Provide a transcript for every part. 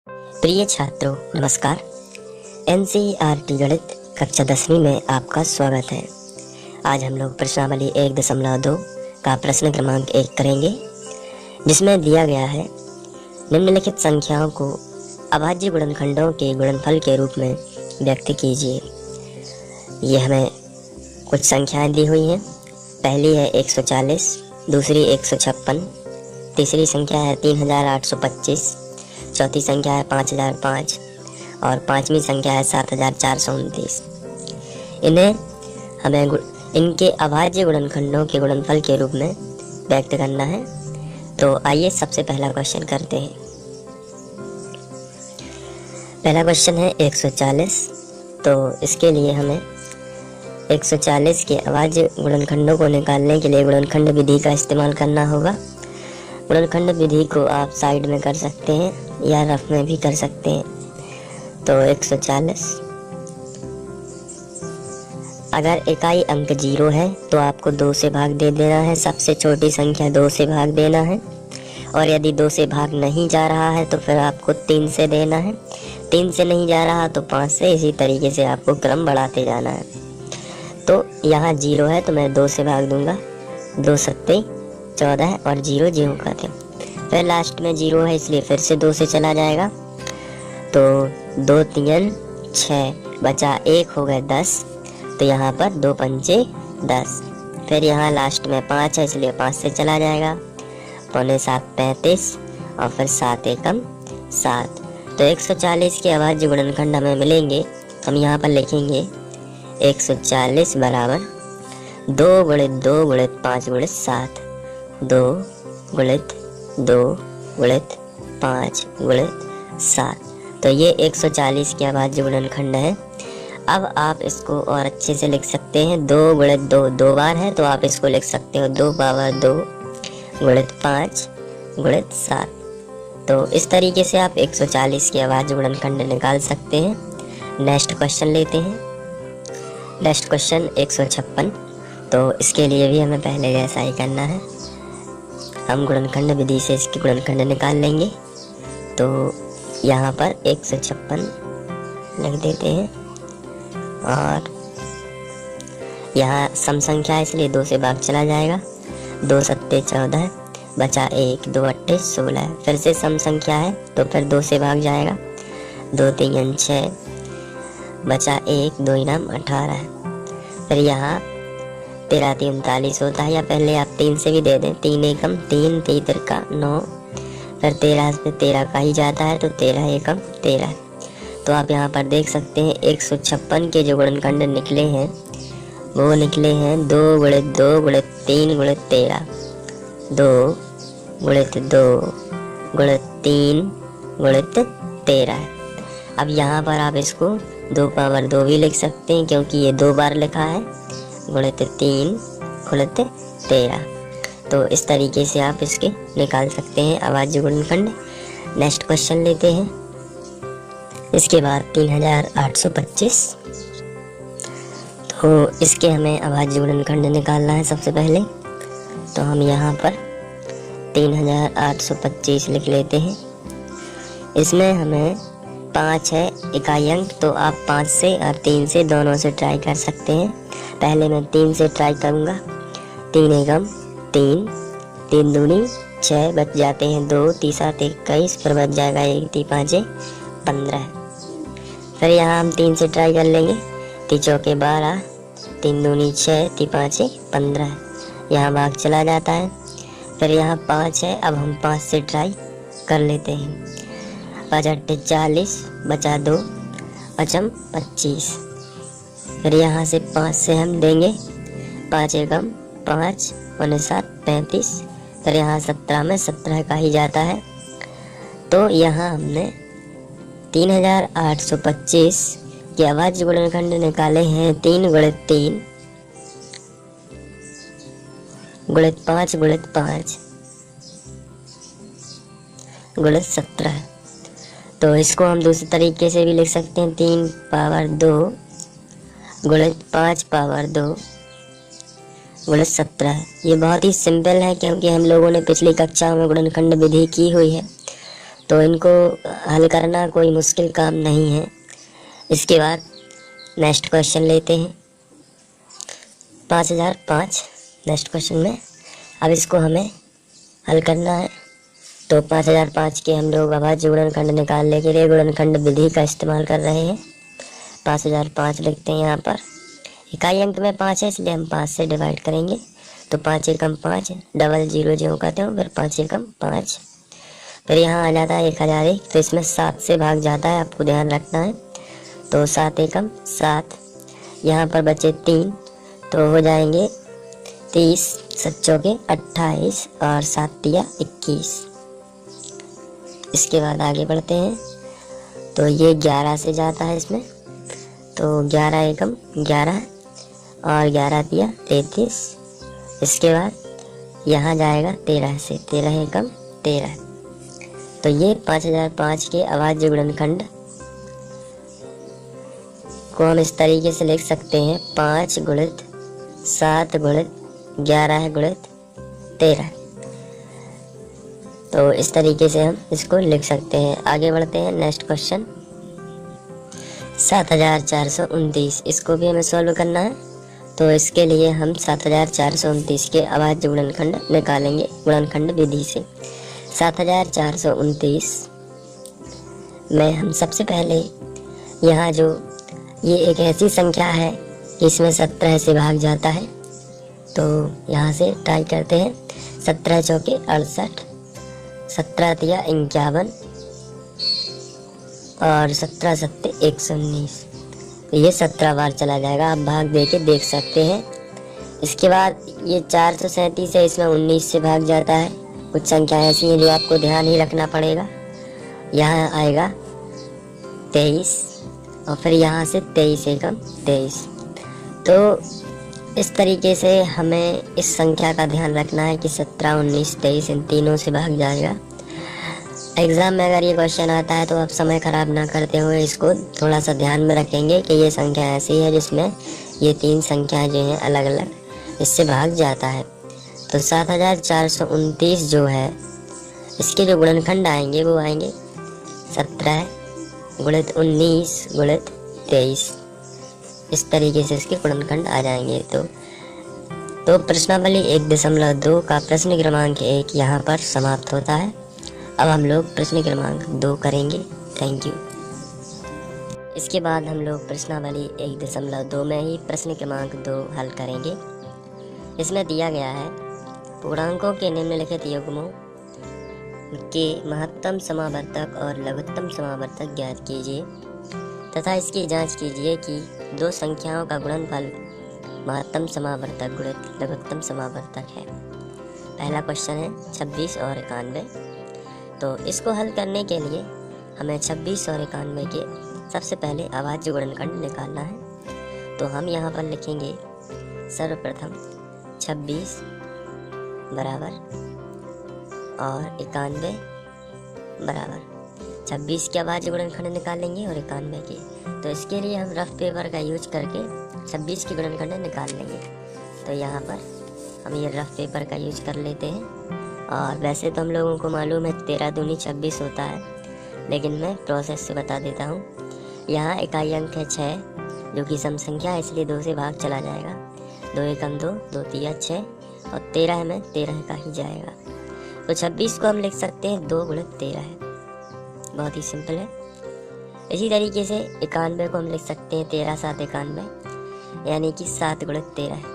प्रिय छात्रों नमस्कार। एनसीईआरटी गणित कक्षा 10वीं में आपका स्वागत है। आज हम लोग प्रश्नावली 1.2 का प्रश्न क्रमांक 1 करेंगे, जिसमें दिया गया है निम्नलिखित संख्याओं को अभाज्य गुणनखंडों के गुणनफल के रूप में व्यक्त कीजिए। ये हमें कुछ संख्याएं दी हुई हैं। पहली है 140, दूसरी 156, तीसरी संख्या है 3825, चौथी संख्या है 5005 और पांचवी संख्या है 7429। इन्हें हमें इनके अभाज्य गुणनखंडों के गुणनफल के रूप में व्यक्त करना है। तो आइए सबसे पहला क्वेश्चन करते हैं। पहला क्वेश्चन है 140। तो इसके लिए हमें 140 के अभाज्य गुणनखंडों को निकालने के लिए गुणनखंड विधि का इस्तेमाल करना होगा। गुणनखंड विधि को आप साइड में कर सकते हैं या रफ में भी कर सकते हैं। तो 140, अगर इकाई अंक 0 है तो आपको 2 से भाग दे देना है। सबसे छोटी संख्या 2 से भाग देना है, और यदि 2 से भाग नहीं जा रहा है तो फिर आपको 3 से देना है। 3 से नहीं जा रहा तो 5 से। इसी तरीके से आपको क्रम बढ़ाते जाना है। तो यहाँ 0 है तो मैं 2 से भाग दूंगा। 2 सत्ते 14 और 0 0 का थे। फिर लास्ट में 0 है इसलिए फिर से 2 से चला जाएगा। तो 2 3 6 बचा 1 हो गए 10। तो यहाँ पर 2 पंचे 10। फिर यहाँ लास्ट में 5 है इसलिए 5 से चला जाएगा। पौने 7 35 और फिर 7 एकम 7। तो 140 के अभाज्य गुणनखंड हमें मिलेंगे। हम यहाँ पर लिखेंगे 140 बराबर 2 गुणित 2 गुणित 5 गुणित 7। 2 गुणित 2 गुणित 5 गुणित 7। तो ये 140 के अभाज्य गुणनखंड है। अब आप इसको और अच्छे से लिख सकते हैं। 2 गुणित 2 2 बार है तो आप इसको लिख सकते हो 2 पावर 2 गुणित 5 गुणित 7। तो इस तरीके से आप 140 के अभाज्य गुणनखंड निकाल सकते हैं। नेक्स्ट क्वेश्चन लेते हैं। Next question 156। तो इसके लिए भी हमें पहले जैसा ही करना है। हम गुणनखंड विधि से इसके गुणनखंड निकाल लेंगे। तो यहाँ पर 156 लिख देते हैं, और यहाँ सम संख्या है इसलिए 2 से भाग चला जाएगा। 2 सत्ते 14 बचा 1, 2 अट्ठे 16। फिर से सम संख्या है तो फिर 2 से भाग जाएगा। 2 3 6 बचा 1, 2 इनाम 18। फिर यहाँ 13 3 39 होता है, या पहले आप 3 से भी दे दें। 3 एकम 3, 3 तिरका 9। फिर 13 से 13 का ही जाता है तो 13 एकम 13। तो आप यहाँ पर देख सकते हैं 156 के जो गुणनखंड निकले हैं वो निकले हैं 2 गुणित 2 गुणित 3 गुणित 13। 2 गुणित 2 गुणित 3 गुणित 13। अब यहाँ पर आप इसको 2 पावर 2 भी लिख सकते हैं, क्योंकि ये 2 बार लिखा है। गुणित 3 गुणित 13। तो इस तरीके से आप इसके निकाल सकते हैं अभाज्य गुणनखंड। नेक्स्ट क्वेश्चन लेते हैं। इसके बाद 3825। तो इसके हमें अभाज्य गुणनखंड निकालना है सबसे पहले। तो हम यहाँ पर 3825 लिख लेते हैं। इसमें हमें 5 है इकाई अंक, तो आप 5 से और 3 से दोनों से ट्राई कर सकते हैं। पहले मैं 3 से ट्राई करूँगा। 3 एकम 3, 3 दूनी 6 बच जाते हैं 2, 3 7 21। फिर बच जाएगा 1 3 5 15। फिर यहाँ हम 3 से ट्राई कर लेंगे। 3 चौके 12, 3 दूनी 6, 3 5 15। यहाँ भाग चला जाता है। फिर यहाँ 5 है, अब हम 5 से ट्राई कर लेते हैं। 5 अट्ठे 40 बचा 2, पचम 25। फिर यहाँ से 5 से हम देंगे। 5 एकम 5 पौने 7 35। फिर यहाँ 17 में 17 का ही जाता है। तो यहाँ हमने 3825 के अभाज्य गुणनखंड निकाले हैं। 3 गुणित 3 गुणित 5 गुणित 5 गुणित 17। तो इसको हम दूसरे तरीके से भी लिख सकते हैं। 3 पावर 2 गुणित 5 पावर 2 गुणित 17। ये बहुत ही सिंपल है, क्योंकि हम लोगों ने पिछली कक्षाओं में गुणनखंड विधि की हुई है। तो इनको हल करना कोई मुश्किल काम नहीं है। इसके बाद नेक्स्ट क्वेश्चन लेते हैं 5005। नेक्स्ट क्वेश्चन में अब इसको हमें हल करना है। तो 5005 के हम लोग अभाज्य गुणनखंड निकालने के लिए गुणनखंड विधि का इस्तेमाल कर रहे हैं। 5005 लिखते हैं यहाँ पर। इकाई अंक में 5 है इसलिए हम 5 से डिवाइड करेंगे। तो 5 एकम 5, डबल जीरो जो कहते हो, फिर 5 एकम 5, फिर यहाँ आ जाता है 1001। तो इसमें 7 से भाग जाता है, आपको ध्यान रखना है। तो 7 एकम 7, यहाँ पर बचे 3, तो हो जाएंगे 30, 7 चौके 28 और 7 तिया 21। इसके बाद आगे बढ़ते हैं। तो ये 11 से जाता है इसमें, तो 11 एकम 11 और 11 तिया 33। इसके बाद यहाँ जाएगा 13 से, 13 एकम 13। तो ये 5005 के अभाज्य गुणनखंड को हम इस तरीके से लिख सकते हैं 5 गुणित 7 गुणित 11 गुणित 13। तो इस तरीके से हम इसको लिख सकते हैं। आगे बढ़ते हैं नेक्स्ट क्वेश्चन 7429। इसको भी हमें सॉल्व करना है। तो इसके लिए हम 7429 के अभाज्य गुणनखंड निकालेंगे गुणनखंड विधि से। 7429 में हम सबसे पहले यहाँ जो ये एक ऐसी संख्या है कि इसमें 17 से भाग जाता है। तो यहाँ से ट्राई करते हैं। 17 चौके 68, 17 तिया 51 और 17 सत्ते 119। ये 17 बार चला जाएगा, आप भाग दे के देख सकते हैं। इसके बाद ये 437 है, इसमें 19 से भाग जाता है। कुछ संख्या ऐसी हैं जो आपको ध्यान ही रखना पड़ेगा। यहाँ आएगा 23 और फिर यहाँ से 23 एकम 23। तो इस तरीके से हमें इस संख्या का ध्यान रखना है कि 17, 19, 23 इन तीनों से भाग जाएगा। एग्ज़ाम में अगर ये क्वेश्चन आता है तो आप समय ख़राब ना करते हुए इसको थोड़ा सा ध्यान में रखेंगे कि ये संख्या ऐसी है जिसमें ये 3 संख्याएं जो हैं अलग अलग इससे भाग जाता है। तो 7429 जो है इसके जो गुणनखंड आएंगे वो आएंगे 17 गुणित 19 गुणित 23। इस तरीके से इसके गुणनखंड आ जाएंगे। तो प्रश्नावली 1.2 का प्रश्न क्रमांक 1 यहाँ पर समाप्त होता है। अब हम लोग प्रश्न क्रमांक 2 करेंगे। Thank you. इसके बाद हम लोग प्रश्नावली 1.2 में ही प्रश्न क्रमांक 2 हल करेंगे। इसमें दिया गया है पूर्णांकों के निम्नलिखित युग्मों के महत्तम समावर्तक और लघुत्तम समावर्तक ज्ञात कीजिए तथा इसकी जांच कीजिए कि दो संख्याओं का गुणनफल महत्तम समावर्तक गुणित लघुत्तम समावर्तक है। पहला क्वेश्चन है 26 और 91। तो इसको हल करने के लिए हमें 26 और 91 के सबसे पहले अभाज्य गुणनखंड निकालना है। तो हम यहाँ पर लिखेंगे सर्वप्रथम 26 बराबर और 91 बराबर 26 के अभाज्य गुणनखंड निकालेंगे और 91 के। तो इसके लिए हम रफ पेपर का यूज करके 26 के गुणनखंड निकाल लेंगे। तो यहाँ पर हम ये रफ पेपर का यूज कर लेते हैं। और वैसे तो हम लोगों को मालूम है 13 दूनी 26 होता है, लेकिन मैं प्रोसेस से बता देता हूँ। यहाँ इकाई अंक है 6 जो कि सम संख्या है, इसलिए 2 से भाग चला जाएगा। 2 एकम 2, 2 तिया 6 और 13 में 13 का ही जाएगा। तो 26 को हम लिख सकते हैं 2 गुणित 13 है, बहुत ही सिंपल है। इसी तरीके से 91 को हम लिख सकते हैं 13 7 91 यानी कि 7 गुणित 13 है।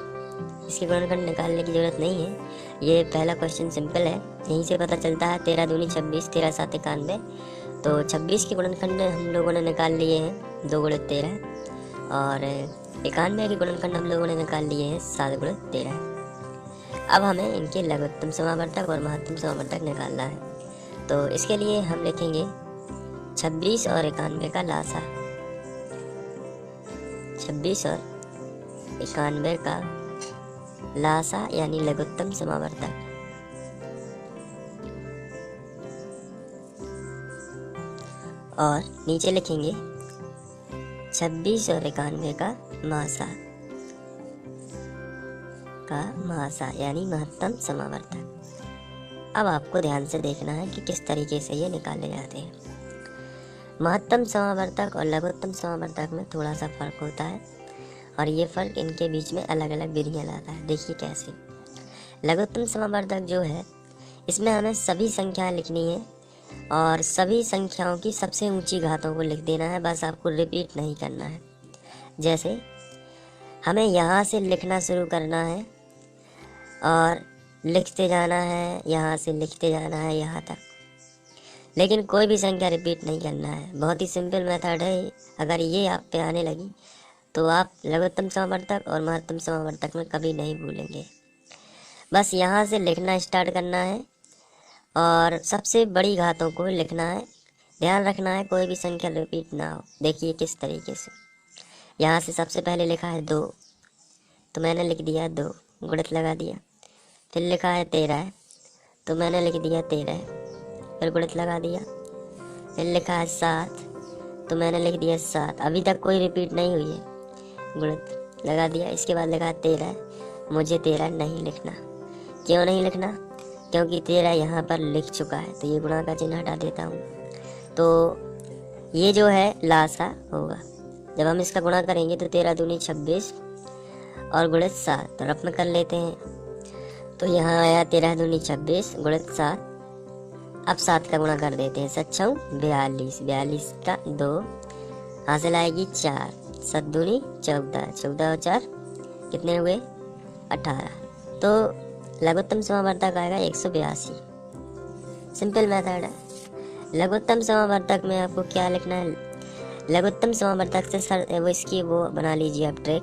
इसके गुणनखंड निकालने की ज़रूरत नहीं है, ये पहला क्वेश्चन सिंपल है, यहीं से पता चलता है। 13 दूनी 26, 13 7 91। तो 26 के गुणनखंड हम लोगों ने निकाल लिए हैं 2 गुणित 13 और 91 के गुणनखंड हम लोगों ने निकाल लिए हैं 7 गुणित 13। अब हमें इनके लघुत्तम समावर्तक और महत्तम समावर्तक निकालना है। तो इसके लिए हम लिखेंगे 26 और 91 का लासा। 26 और 91 का लासा यानी लघुत्तम समावर्तक। और नीचे लिखेंगे 26 और 91 का मासा यानी महत्तम समावर्तक। अब आपको ध्यान से देखना है कि किस तरीके से ये निकाले जाते हैं। महत्तम समावर्तक और लघुत्तम समावर्तक में थोड़ा सा फर्क होता है और ये फर्क इनके बीच में अलग अलग विधियाँ लाता है। देखिए कैसे। लघुत्तम समावर्तक जो है, इसमें हमें सभी संख्याएं लिखनी है और सभी संख्याओं की सबसे ऊंची घातों को लिख देना है, बस आपको रिपीट नहीं करना है। जैसे हमें यहाँ से लिखना शुरू करना है और लिखते जाना है, यहाँ से लिखते जाना है यहाँ तक, लेकिन कोई भी संख्या रिपीट नहीं करना है। बहुत ही सिंपल मेथड है। अगर ये आप पे आने लगी तो आप लघुत्तम समावर्तक और महत्तम समावर्तक में कभी नहीं भूलेंगे। बस यहाँ से लिखना स्टार्ट करना है और सबसे बड़ी घातों को लिखना है। ध्यान रखना है कोई भी संख्या रिपीट ना हो। देखिए किस तरीके से। यहाँ से सबसे पहले लिखा है 2, तो मैंने लिख दिया 2, गुणित लगा दिया। फिर लिखा है 13, तो मैंने लिख दिया 13, फिर गुणित लगा दिया। फिर लिखा है 7, तो मैंने लिख दिया 7। अभी तक कोई रिपीट नहीं हुई है, गुणित लगा दिया। इसके बाद लिखा है 13, मुझे 13 नहीं लिखना। क्यों नहीं लिखना? क्योंकि 13 यहाँ पर लिख चुका है, तो ये गुणा का चिन्ह हटा देता हूँ। तो ये जो है लासा होगा। जब हम इसका गुणा करेंगे तो 13 दूनी 26 और गुणित 7, तो रफ में कर लेते हैं। तो यहाँ आया 13 दूनी 26 गुणित 7। अब 7 का गुणा कर देते हैं। 7 छौ 42, 42 का 2 हासिल आएगी 4, 7 दूनी 14, 14 और 4 कितने हुए? 18। तो लघुत्तम समावर्तक आएगा 182। सिंपल मेथड है। लघुत्तम समावर्तक में आपको क्या लिखना है? लघुत्तम समावर्तक से वो इसकी वो बना लीजिए आप ट्रिक।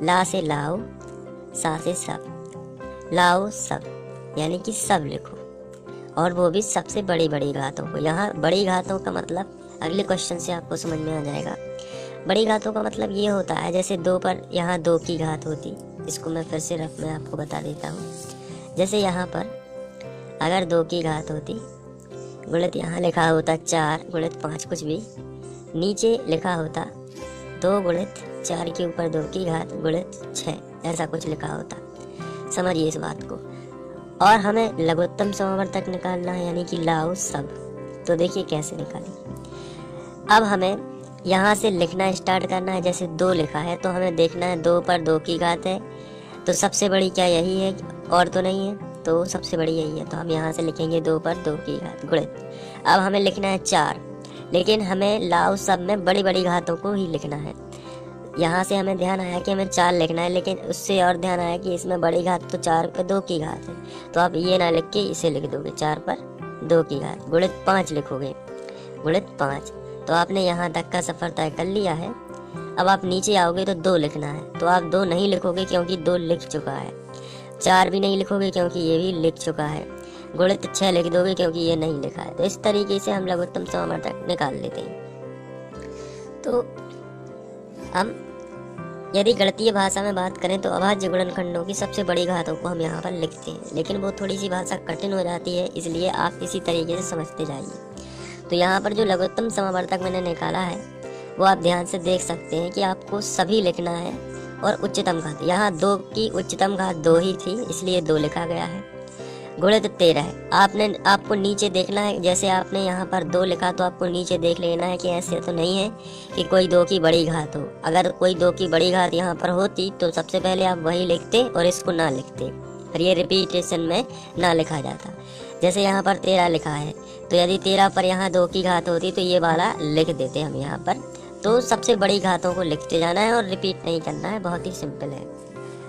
ला से लाओ, सा से सब। लाओ सब यानी कि सब लिखो, और वो भी सबसे बड़ी बड़ी घातों को। यहाँ बड़ी घातों का मतलब अगले क्वेश्चन से आपको समझ में आ जाएगा। बड़ी घातों का मतलब ये होता है, जैसे 2 पर यहाँ 2 की घात होती। इसको मैं फिर से रफ में आपको बता देता हूँ। जैसे यहाँ पर अगर 2 की घात होती, गुणित यहाँ लिखा होता 4 गुणित 5 कुछ भी, नीचे लिखा होता 2 गुणित 4 के ऊपर 2 की घात गुणित 6, ऐसा कुछ लिखा होता। समझिए इस बात को। और हमें लघुत्तम समावर्तक निकालना है, यानी कि लाओ सब। तो देखिए कैसे निकालें। अब हमें यहाँ से लिखना स्टार्ट करना है। जैसे 2 लिखा है तो हमें देखना है 2 पर 2 की घात है, तो सबसे बड़ी क्या यही है और तो नहीं है, तो सबसे बड़ी यही है। तो हम यहाँ से लिखेंगे 2 पर 2 की घात गुणित। अब हमें लिखना है 4, लेकिन हमें लाओ सब में बड़ी बड़ी घातों को ही लिखना है। यहाँ से हमें ध्यान आया कि हमें 4 लिखना है, लेकिन उससे और ध्यान आया कि इसमें बड़ी घात तो 4 पर 2 की घात है, तो आप ये ना लिख के इसे लिख दोगे 4 पर 2 की घात गुणित 5 लिखोगे, गुणित 5। तो आपने यहाँ तक का सफ़र तय कर लिया है। अब आप नीचे आओगे तो 2 लिखना है, तो आप 2 नहीं लिखोगे क्योंकि 2 लिख चुका है। 4 भी नहीं लिखोगे क्योंकि ये भी लिख चुका है। गुणित 6 लिख दोगे क्योंकि ये नहीं लिखा है। तो इस तरीके से हम लघुत्तम समावर्तक निकाल लेते हैं। तो हम यदि गणितीय भाषा में बात करें तो अभाज्य गुणनखंडों की सबसे बड़ी घातों को हम यहाँ पर लिखते हैं, लेकिन वो थोड़ी सी भाषा कठिन हो जाती है, इसलिए आप इसी तरीके से समझते जाइए। तो यहाँ पर जो लघुत्तम समावर्तक मैंने निकाला है वो आप ध्यान से देख सकते हैं कि आपको सभी लिखना है और उच्चतम घात। यहाँ 2 की उच्चतम घात 2 ही थी, इसलिए 2 लिखा गया है। गुणित 13 है। आपको नीचे देखना है। जैसे आपने यहाँ पर 2 लिखा तो आपको नीचे देख लेना है कि ऐसे तो नहीं है कि कोई 2 की बड़ी घात हो। अगर कोई 2 की बड़ी घात यहाँ पर होती तो सबसे पहले आप वही लिखते और इसको ना लिखते, फिर ये रिपीटेशन में ना लिखा जाता। जैसे यहाँ पर 13 लिखा है, तो यदि 13 पर यहाँ 2 की घात होती तो ये वाला लिख देते हम यहाँ पर। तो सबसे बड़ी घातों को लिखते जाना है और रिपीट नहीं करना है। बहुत ही सिंपल है।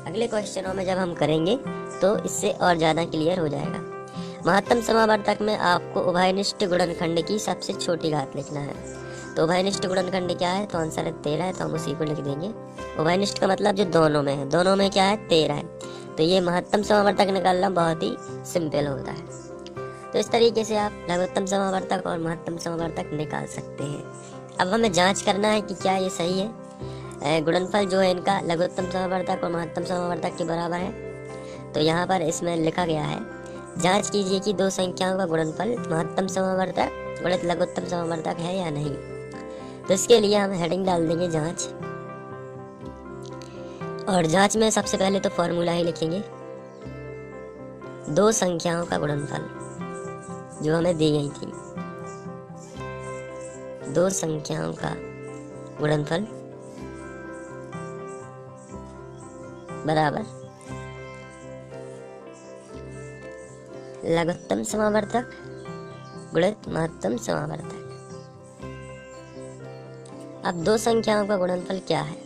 अगले क्वेश्चनों में जब हम करेंगे तो इससे और ज़्यादा क्लियर हो जाएगा। महत्तम समावर्तक में आपको उभयनिष्ठ गुणनखंड की सबसे छोटी घात लिखना है। तो उभयनिष्ठ गुणनखंड क्या है? तो आंसर है 13 है, तो हम उसी को लिख देंगे। उभयनिष्ठ का मतलब जो दोनों में है, दोनों में क्या है? 13 है। तो ये महत्तम समावर्तक निकालना बहुत ही सिंपल होता है। तो इस तरीके से आप लघुत्तम समावर्तक और महत्तम समावर्तक निकाल सकते हैं। अब हमें जाँच करना है कि क्या ये सही है। गुणनफल जो है इनका लघुत्तम समावर्तक और महत्तम समावर्तक के बराबर है। तो यहाँ पर इसमें लिखा गया है, जांच कीजिए कि 2 संख्याओं का गुणनफल महत्तम समावर्तक गुणित लघुत्तम समावर्तक है या नहीं। तो इसके लिए हम हेडिंग डाल देंगे जांच, और जांच में सबसे पहले तो फॉर्मूला ही लिखेंगे। दो संख्याओं का गुणनफल जो हमें दी गई थी, दो संख्याओं का गुणनफल बराबर लघुत्तम समावर्तक गुणित महत्तम समावर्तक। अब दो संख्याओं का गुणनफल क्या है,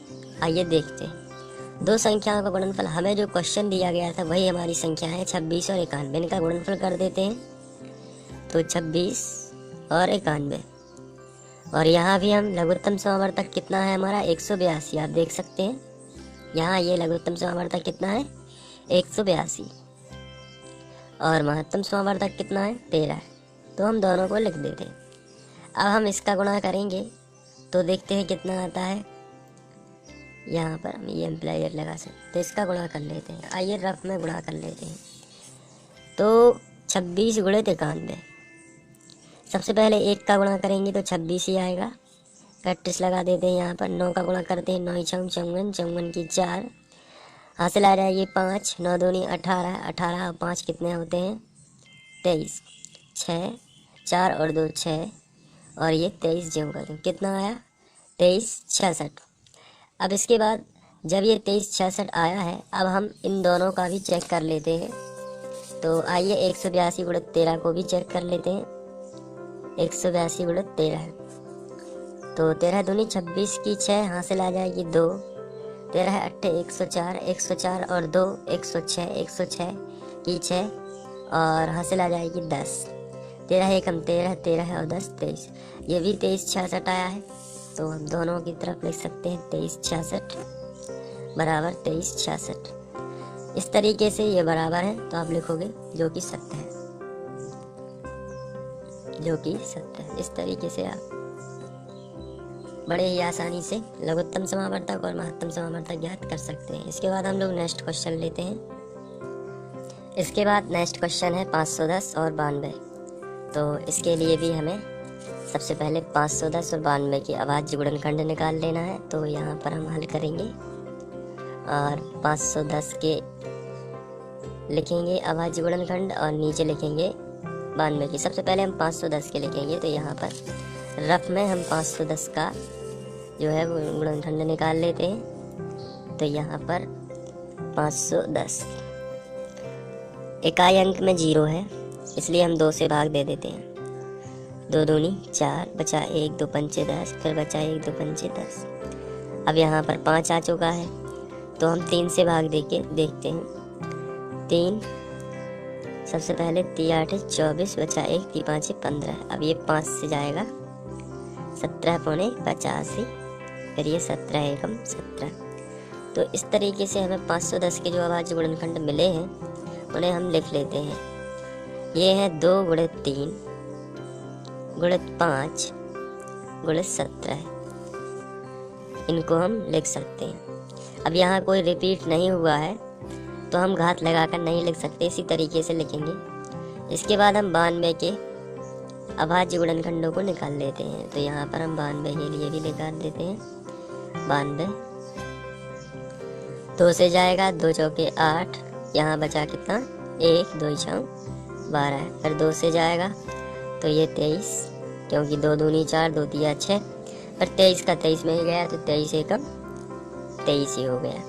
आइए देखते हैं। दो संख्याओं का गुणनफल, हमें जो क्वेश्चन दिया गया था वही हमारी संख्या है 26 और 91। इनका गुणनफल कर देते हैं तो 26 और 91। और यहाँ भी हम लघुत्तम समावर्तक कितना है हमारा 182, आप देख सकते हैं यहाँ ये लघुत्तम समावर्तक कितना है 182 और महत्तम समावर्तक कितना है 13। तो हम दोनों को लिख देते हैं। अब हम इसका गुणा करेंगे तो देखते हैं कितना आता है। यहाँ पर हम ये एम्प्लायर लगा सकते, तो इसका गुणा कर लेते हैं। आइए रफ में गुणा कर लेते हैं। तो 26 गुणित 91, सबसे पहले 1 का गुणा करेंगे तो 26 ही आएगा। 31 लगा देते हैं यहाँ पर। 9 का गुणा करते हैं, 9 छम 54, 54 की 4, हासिल आ जाएगी 5, 9 दूनी 18, 18 और 5 कितने होते हैं 23, 6, 4 और 2 6 और ये 23 जो कर दूँ कितना आया 23 66। अब इसके बाद जब ये 23 66 आया है, अब हम इन दोनों का भी चेक कर लेते हैं। तो आइए 182 गुणित 13 को भी चेक कर लेते हैं। 182 गुणित 13 है तो 13 दूनी 26 की 6, हासिल आ जाएगी 2, 13 8 104, 104 और 2 106, 106 की 6 और हासिल आ जाएगी 10, 13 एकम 13, 13 और 10 23। ये भी 23 66 आया है तो हम दोनों की तरफ लिख सकते हैं 23 66 बराबर 23 66। इस तरीके से ये बराबर है तो आप लिखोगे जो कि सत्य है, जो कि सत्य है। इस तरीके से आप बड़े ही आसानी से लघुत्तम समावर्तक और महत्तम समावर्तक ज्ञात कर सकते हैं। इसके बाद हम लोग नेक्स्ट क्वेश्चन लेते हैं। इसके बाद नेक्स्ट क्वेश्चन है 510 और 92। तो इसके लिए भी हमें सबसे पहले 510 और 92 की अभाज्य गुणनखंड निकाल लेना है। तो यहाँ पर हम हल करेंगे और 510 के लिखेंगे अभाज्य गुणनखंड और नीचे लिखेंगे 92 की। सबसे पहले हम 510 के लिखेंगे तो यहाँ पर रफ में हम 510 का जो है वो गुणनखंड निकाल लेते हैं। तो यहाँ पर 510 इकाई अंक में 0 है, इसलिए हम 2 से भाग दे देते हैं। 2 दूनी 4, बचा 1 2 पंचे 10, फिर बचा 1 2 पंचे 10। अब यहाँ पर 5 आ चुका है तो हम 3 से भाग दे के देखते हैं। 3 सबसे पहले 3 8 24, बचा 1 3 5 15। अब ये 5 से जाएगा 17 पौने 85, फिर ये 17 एकम 17। तो इस तरीके से हमें 510 के जो अभाज्य गुणनखंड मिले हैं उन्हें हम लिख लेते हैं। ये है 2 गुणित 3 गुणित 5 गुणित 17, इनको हम लिख सकते हैं। अब यहाँ कोई रिपीट नहीं हुआ है तो हम घात लगाकर नहीं लिख सकते, इसी तरीके से लिखेंगे। इसके बाद हम 92 के अभाज्य गुणनखंडों को निकाल लेते हैं। तो यहाँ पर हम 92 के लिए भी निकाल देते हैं। 92 2 से जाएगा, 2 चौके 8, यहाँ बचा कितना 1 2 6 12 है। फिर 2 से जाएगा तो ये 23, क्योंकि 2 दूनी 4 2 3 6, फिर 23 का 23 में ही गया तो 23 एकम 23 ही हो गया।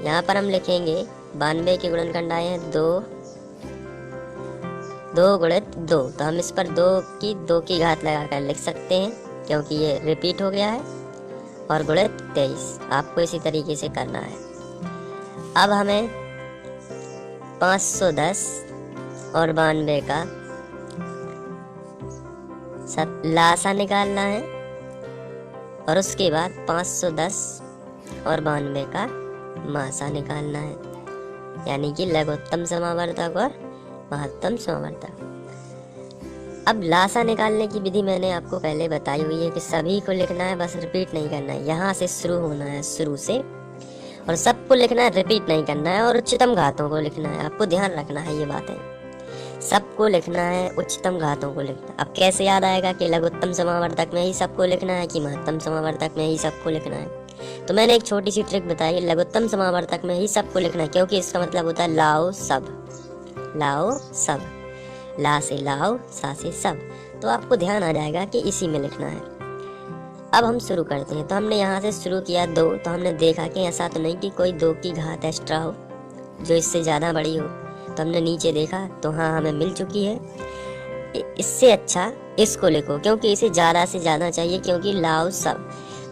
यहाँ पर हम लिखेंगे 92 के गुणनखंड आए हैं 2 गुणित 2, तो हम इस पर 2 की घात लगाकर लिख सकते हैं क्योंकि ये रिपीट हो गया है, और गुणित 23 आपको इसी तरीके से करना है। अब हमें 510 और 92 का लासा निकालना है और उसके बाद 510 और 92 का मासा निकालना है, यानी कि लघुत्तम समावर्तक और महत्तम समावर्तक। अब लासा निकालने की विधि मैंने आपको पहले बताई हुई है कि सभी को लिखना है, बस रिपीट नहीं करना है। यहाँ से शुरू होना है, शुरू से, और सबको लिखना है, रिपीट नहीं करना है, और उच्चतम घातों को लिखना है। आपको ध्यान रखना है ये बातें, सबको लिखना है, उच्चतम घातों को लिखना। अब कैसे याद आएगा कि लघुत्तम समावर्तक में ही सबको लिखना है कि महत्तम समावर्तक में ही सबको लिखना है? तो मैंने एक छोटी सी ट्रिक बताई, लघुत्तम समावर्तक में ही सबको लिखना है, क्योंकि इसका मतलब होता है लाओ सब। लाओ सब, ला से लाओ, सा से सब। तो आपको ध्यान आ जाएगा कि इसी में लिखना है। अब हम शुरू करते हैं। तो हमने यहाँ से शुरू किया 2, तो हमने देखा कि ऐसा तो नहीं कि कोई 2 की घात एक्स्ट्रा हो जो इससे ज़्यादा बड़ी हो। तो हमने नीचे देखा तो हाँ हमें मिल चुकी है। इससे अच्छा इसको लिखो, क्योंकि इसे ज़्यादा से ज़्यादा चाहिए, क्योंकि लाओ सब।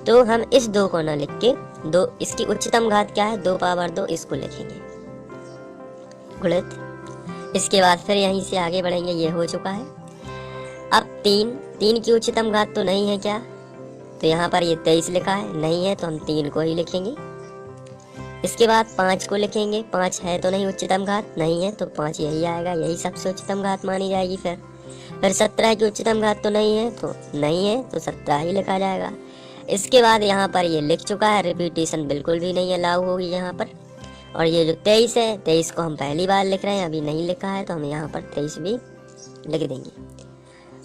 तो हम इस 2 को ना लिख के 2, इसकी उच्चतम घात क्या है 2 पावर 2, इसको लिखेंगे गुणित। इसके बाद फिर यहीं से आगे बढ़ेंगे। ये हो चुका है। अब 3 की उच्चतम घात तो नहीं है क्या, तो यहाँ पर ये 23 लिखा है, नहीं है तो हम 3 को ही लिखेंगे। इसके बाद 5 को लिखेंगे, 5 है तो नहीं उच्चतम घात, नहीं है तो 5 यही आएगा, यही सबसे उच्चतम घात मानी जाएगी। फिर 17 की उच्चतम घात तो नहीं है, तो नहीं है तो 17 ही लिखा जाएगा। इसके बाद यहाँ पर ये लिख चुका है, रिपीटेशन बिल्कुल भी नहीं है, लागू होगी यहाँ पर। और ये जो 23 है, 23 को हम पहली बार लिख रहे हैं, अभी नहीं लिखा है, तो हम यहाँ पर 23 भी लिख देंगे।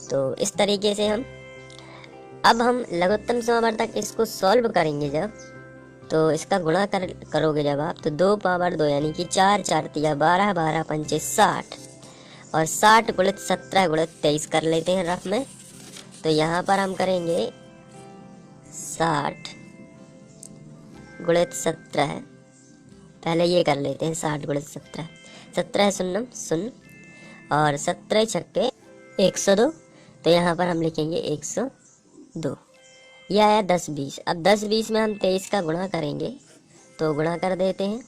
तो इस तरीके से अब हम लघुत्तम समावर्तक इसको सॉल्व करेंगे जब, तो इसका गुणा करोगे जब आप, तो 2 पावर 2 यानी कि 4 4 तिया 12, 12 पंचे 60, और 60 गुणित 17 गुणित 23 कर लेते हैं रफ में। तो यहाँ पर हम करेंगे 60 गुणित 17, पहले ये कर लेते हैं 60 गुणित 17, 17 शून्य शून्य और 17 छक्के 102, तो यहाँ पर हम लिखेंगे 102। यह आया 10 20। अब 10 20 में हम 23 का गुणा करेंगे, तो गुणा कर देते हैं।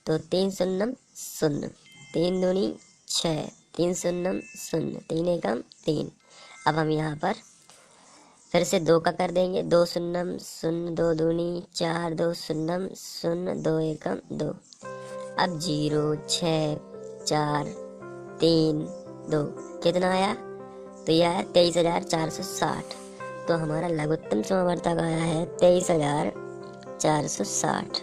तो 3 शून्य शून्य, 3 दूनी 6, 3 शून्य शून्य, 3 एकम 3। अब हम यहाँ पर फिर से 2 का कर देंगे, 2 शून्य शून्य, 2 दूनी 4, 2 शून्य शून्य, 2 एकम 2। अब 0 6 4 3 2 कितना आया, तो यह है 23,460। तो हमारा लघुत्तम समावर्तक आया है 23,460।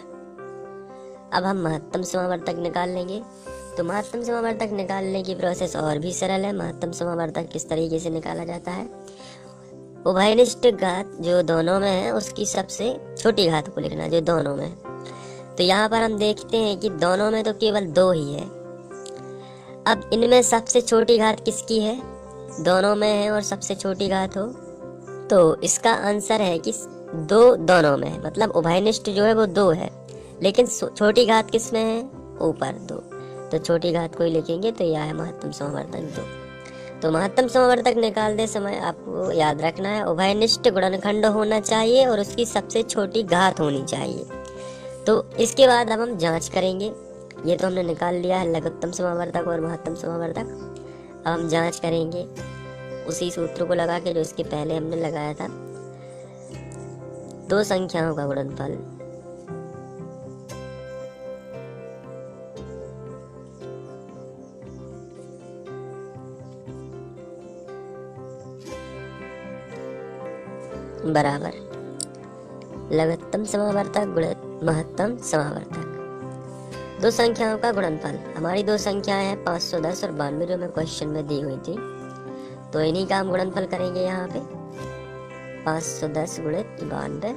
अब हम महत्तम समावर्तक निकाल लेंगे। तो महत्तम समावर्तक निकालने की प्रोसेस और भी सरल है। महत्तम समावर्तक किस तरीके से निकाला जाता है, उभयनिष्ठ घात जो दोनों में है उसकी सबसे छोटी घात को लिखना जो दोनों में है। तो यहाँ पर हम देखते हैं कि दोनों में तो केवल 2 ही है। अब इनमें सबसे छोटी घात किसकी है, दोनों में है और सबसे छोटी घात हो, तो इसका आंसर है कि 2 दोनों में है, मतलब उभयनिष्ठ जो है वो 2 है, लेकिन छोटी घात किस में है, ऊपर 2। तो छोटी घात को ही लिखेंगे, तो यह है महत्तम समावर्तक 2। तो महत्तम समावर्तक निकालते समय आपको याद रखना है उभयनिष्ठ गुणनखंड होना चाहिए और उसकी सबसे छोटी घात होनी चाहिए। तो इसके बाद अब हम जांच करेंगे। ये तो हमने निकाल लिया है लघुत्तम समावर्तक और महत्तम समावर्तक। अब हम जांच करेंगे उसी सूत्र को लगा के जो इसके पहले हमने लगाया था, 2 संख्याओं का गुणनफल। बराबर लघुत्तम समावर्तक गुणित महत्तम समावर्तक। 2 संख्याओं का गुणनफल, हमारी 2 संख्याएं हैं 510 और 92 जो हमें क्वेश्चन में दी हुई थी। तो इन्हीं का हम गुणनफल करेंगे यहाँ पे 510 गुणित 92,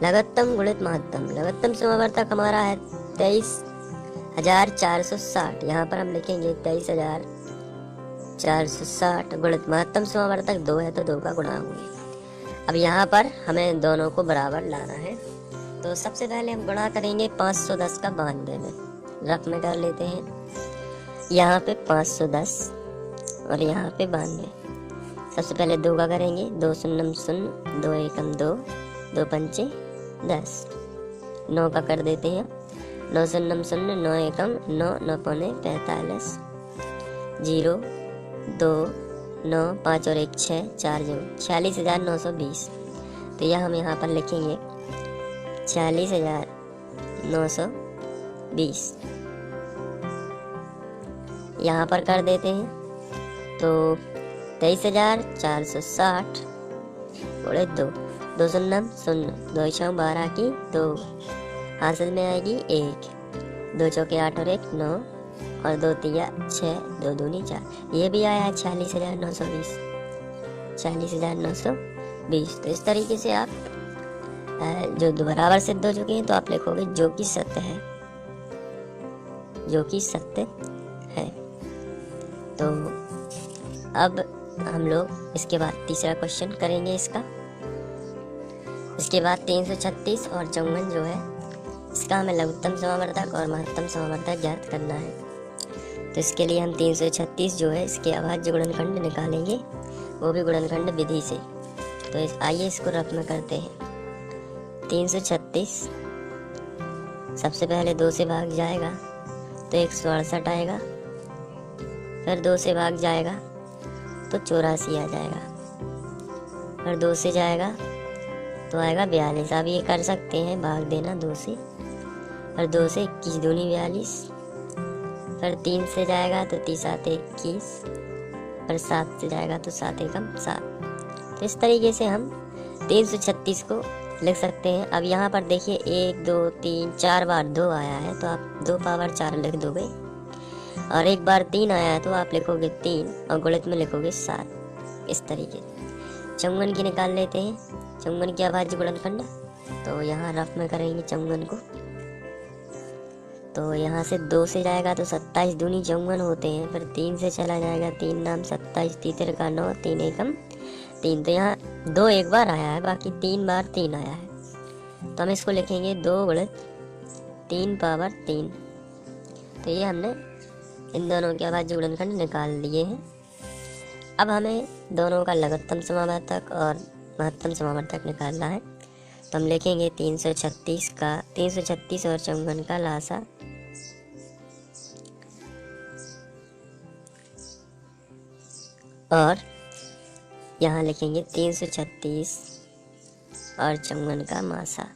लघुत्तम गुणित महत्तम। लघुत्तम समावर्तक हमारा है 23,460, यहाँ पर हम लिखेंगे 23,460 गुणित महत्तम समावर्तक 2 है तो 2 का गुणा होंगे। अब यहाँ पर हमें दोनों को बराबर लाना है। तो सबसे पहले हम गुणा करेंगे 510 का 92 में, रफ में कर लेते हैं। यहाँ पे 510 और यहाँ पे 92। सबसे पहले 2 का करेंगे, 2 शून्य शून्य, 2 एकम 2, 2 पंचे 10, 9 का कर देते हैं, 9 शून्य शून्य, 9 एकम 9, 9 पौने 45, 0 2 9 5 और 1 6, 4 जो 46,920। तो यह हम यहाँ पर लिखेंगे 46,920 यहाँ पर कर देते हैं। तो 23,460 गुणित 2, 2 शून्य शून्य, 2 छः 12 की 2, हासिल में आएगी 1, 2 चौके 8 और 1 9 और 2 तिया 6, 2 दूनी 4। ये भी आया 46,920, 46,920। तो इस तरीके से आप जो बराबर सिद्ध हो चुके हैं तो आप लिखोगे जो कि सत्य है, जो कि सत्य है। तो अब हम लोग इसके बाद तीसरा क्वेश्चन करेंगे इसका। इसके बाद 336 और 54 जो है, इसका हमें लघुत्तम समावर्तक और महत्तम समावर्तक ज्ञात करना है। तो इसके लिए हम 336 जो है इसके अभाज्य गुणनखंड निकालेंगे, वो भी गुणनखंड विधि से। तो आइए इसको रफ में करते हैं। 336 सबसे पहले 2 से भाग जाएगा तो 168 आएगा, फिर 2 से भाग जाएगा तो 84 आ जाएगा, फिर 2 से जाएगा तो आएगा 42। आप ये कर सकते हैं भाग देना 2 से, फिर 2 से 21 दूनी 42, फिर 3 से जाएगा तो 3 7 21, फिर 7 से जाएगा तो 7 एकम 7। तो इस तरीके से हम 336 को लिख सकते हैं। अब यहाँ पर देखिए 1 2 3 4 बार 2 आया है तो आप 2 पावर 4 लिख दोगे, और 1 बार 3 आया है तो आप लिखोगे 3 और गुणित में लिखोगे 7। इस तरीके से 54 की निकाल लेते हैं, 54 की अभाज्य गुणनखंड। तो यहाँ रफ में करेंगे 54 को। तो यहाँ से 2 से जाएगा तो 27 दूनी 54 होते हैं, फिर 3 से चला जाएगा 3 नाम 27, 3 का 9, 3 एकम 3। तो यहाँ 2 एक बार आया है, बाकी 3 बार 3 आया है। तो हम इसको लिखेंगे 2 गुणित 3 पावर 3। तो ये हमने इन दोनों के अभाज्य गुणनखंड निकाल लिए हैं। अब हमें दोनों का लघुत्तम समावर्तक और महत्तम समावर्तक निकालना है। तो हम लिखेंगे 336 और 54 का लासा, और यहाँ लिखेंगे 336 और 54 का मासा।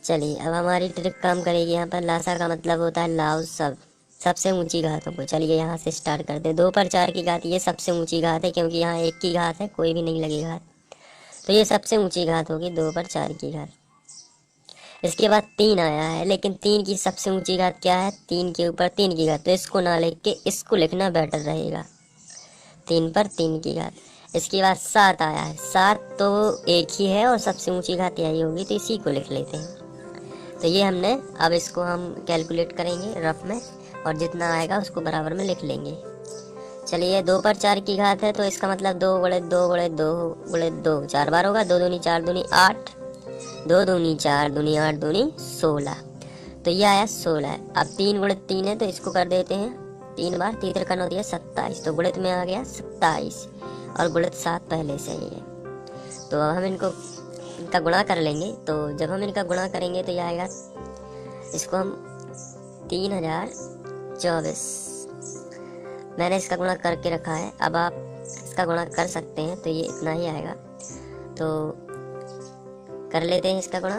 चलिए अब हमारी ट्रिक काम करेगी। यहाँ पर लासा का मतलब होता है लाव सबसे ऊंची घातों को। चलिए यहाँ से स्टार्ट करते हैं। 2 पर 4 की घात ये सबसे ऊंची घात है, क्योंकि यहाँ 1 की घात है, कोई भी नहीं लगी घात, तो ये सबसे ऊंची घात होगी 2 पर 4 की घात। इसके बाद 3 आया है, लेकिन 3 की सबसे ऊंची घात क्या है? 3 के ऊपर 3 की घात, तो इसको ना लिख के इसको लिखना बेटर रहेगा, 3 पर 3 की घात। इसके बाद 7 आया है, 7 तो एक ही है और सबसे ऊंची घात यही होगी, तो इसी को लिख लेते हैं। तो ये हमने, अब इसको हम कैलकुलेट करेंगे रफ में, और जितना आएगा उसको बराबर में लिख लेंगे। चलिए 2 पर 4 की घात है, तो इसका मतलब 2 गुणित 2 गुणित 2 गुणित 2 4 बार होगा। 2 दूनी 4 दूनी 8, 2 दूनी 4 दूनी 8 दूनी 16, तो ये आया 16। अब 3 गुणित 3 है, तो इसको कर देते हैं 3 बार, 3 का 9 दिया 27, तो गुणित में आ गया 27, और गुणित 7 पहले से ही है। तो अब हम इनका गुणा कर लेंगे। तो जब हम इनका गुणा करेंगे तो ये आएगा, इसको हम 3024, मैंने इसका गुणा करके रखा है, अब आप इसका गुणा कर सकते हैं, तो ये इतना ही आएगा। तो कर लेते हैं इसका गुणा,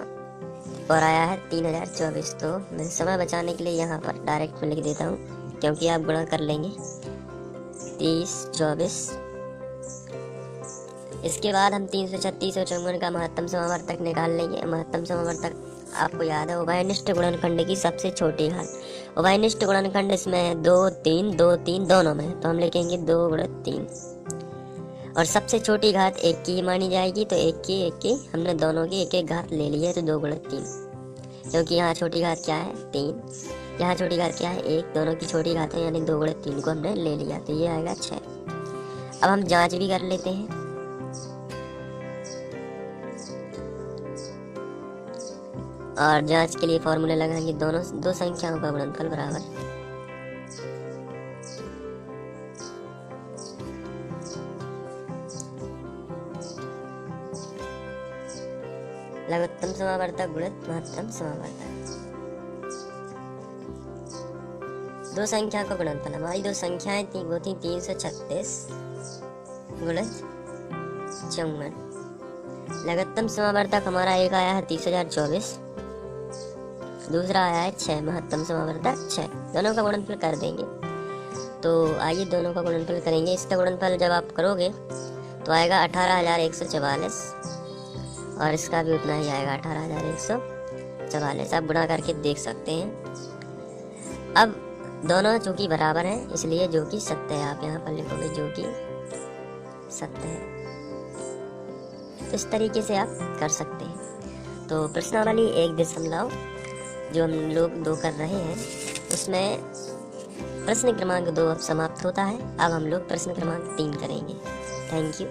और आया है 3024। तो मैं समय बचाने के लिए यहाँ पर डायरेक्ट में लिख देता हूँ, क्योंकि आप गुणा कर लेंगे 30 24। इसके बाद हम 336 और 54 का महत्तम समावर्तक निकाल लेंगे। महत्तम समावर्तक आपको याद है उभयनिष्ठ गुणनखंड की सबसे छोटी घात। उभयनिष्ठ गुणनखंड इसमें है 2 3 2 3 दोनों में, तो हम लिखेंगे 2 गुणित 3, और सबसे छोटी घात 1 की मानी जाएगी, तो 1 की हमने दोनों की एक एक घात ले ली है, तो 2 गुणित 3, क्योंकि यहाँ छोटी घात क्या है 3, यहाँ छोटी घात क्या है 1, दोनों की छोटी घात है, यानी 2 गुणित 3 को हमने ले लिया, तो ये आएगा 6। अब हम जांच भी कर लेते हैं। और जांच के लिए फॉर्मूले लगाएंगे, दोनों 2 संख्याओं का गुणनफल बराबर लघुत्तम समावर्तक गुणित महत्तम समावर्तक। 2 संख्या का गुणनफल, हमारी 2 संख्याएं थी, वो थी 336 गुणित 54। लघुत्तम समावर्तक हमारा एक आया है 30024, दूसरा आया है 6, महत्तम समावर्तक 6। दोनों का गुणनफल कर देंगे। तो आइए दोनों का गुणनफल करेंगे। इसका गुणनफल जब आप करोगे तो आएगा 18144, और इसका भी उतना ही आएगा 18144। आप गुणा करके देख सकते हैं। अब दोनों चूंकि बराबर हैं, इसलिए जो कि सत्य है, आप यहाँ पर लिखोगे जो कि सत्य है। तो इस तरीके से आप कर सकते हैं। तो प्रश्नावली 1.1 जो हम लोग 2 कर रहे हैं उसमें प्रश्न क्रमांक 2 अब समाप्त होता है। अब हम लोग प्रश्न क्रमांक 3 करेंगे। Thank you.